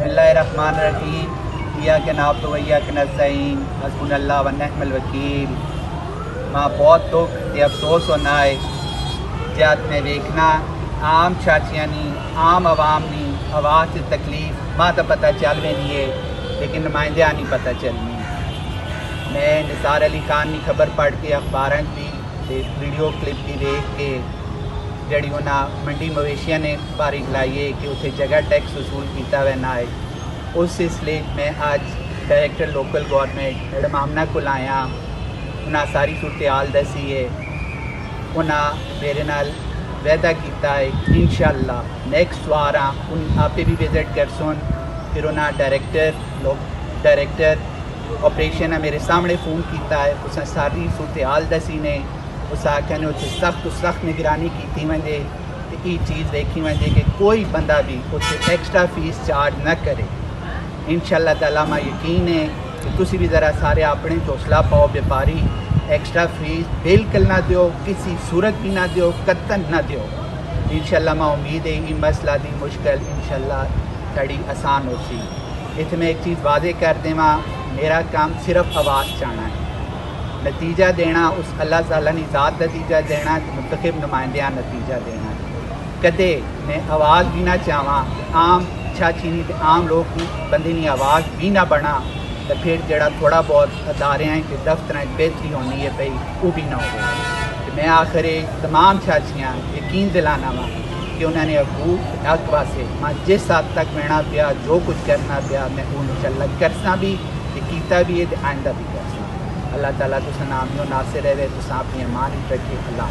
बिस्मिल्लाहिर्रहमानिर्रहीम इय्याक नअब्दु व इय्याक नस्तईन हस्बुनल्लाह व निअमल वकील। मां बहुत दुख ते अफसोस होना है जद मैं देखना आम चाचियां नी आम आवाम नी आवाज़ से तकलीफ मां तो पता चल रही है लेकिन नुमाइंदियां नहीं पता चलनी। मैं निसार अली खान की खबर पढ़ के अखबार की वीडियो क्लिप की देख के जड़ी उन्हें मंडी मवेशिया ने बारी लाई है कि उत्थे जगह टैक्स वसूल किया वैना है। उस सिलसिले मैं आज डायरेक्टर लोकल गवर्नमेंट मैडम आमना को आया, उन्हें सारी सूरत हाल दसी है, उन्हें मेरे नाल वायदा किया है इंशाअल्लाह नेक्स्ट वार उन आपे भी विजिट कर सुन। फिर उन्हें डायरेक्टर ऑपरेशन मेरे सामने फ़ोन किया है, उस सारी सूरत हाल दसी ने, उस आख्या ने उत्थे सख्त तो सख्त निगरानी की वजे तो ये चीज़ देखी वजे कि कोई बंदा भी उत्थे एक्स्ट्रा फीस चार्ज न करे। इंशाअल्लाह ताला मैं यकीन है कि तुसी भी ज़रा सारे अपने हौसला पाओ, व्यापारी एक्स्ट्रा फीस बिल्कुल ना दो, किसी सूरत भी ना दो, कतन ना दो। इंशाअल्लाह मैं उम्मीद है ये मसला दी मुश्किल इंशाअल्लाह थोड़ी आसान हो सी। इतने मैं एक चीज़ वादे कर देवां, मेरा काम सिर्फ आवाज़ चाहना है, नतीजा देना उस अल्लाह ताला ने ज़ात नतीजा देना, मुंतखब नुमाइंदियां नतीजा देना। कदे मैं आवाज़ भी ना चाहवा आम चाची नहीं तो आम लोग बंदे की आवाज़ भी ना बना तो फिर जड़ा थोड़ा बहुत अदारे के दफ्तर बेहतरी होनी है पई वो भी ना हो। तो मैं आखिर तमाम चाचियाँ यकीन दिलाना वा कि उन्होंने हकूक हक वास्ते मैं जिस हद तक मिलना पिया जो कुछ करना पिया मैं वो इंशाअल्लाह करसा भी कीता भी है तो आइंदा भी करसा। अल्लाह ताला तुसा नामियो नासिर रहे, तुसा अपनी अमान रखे। अल्लाह।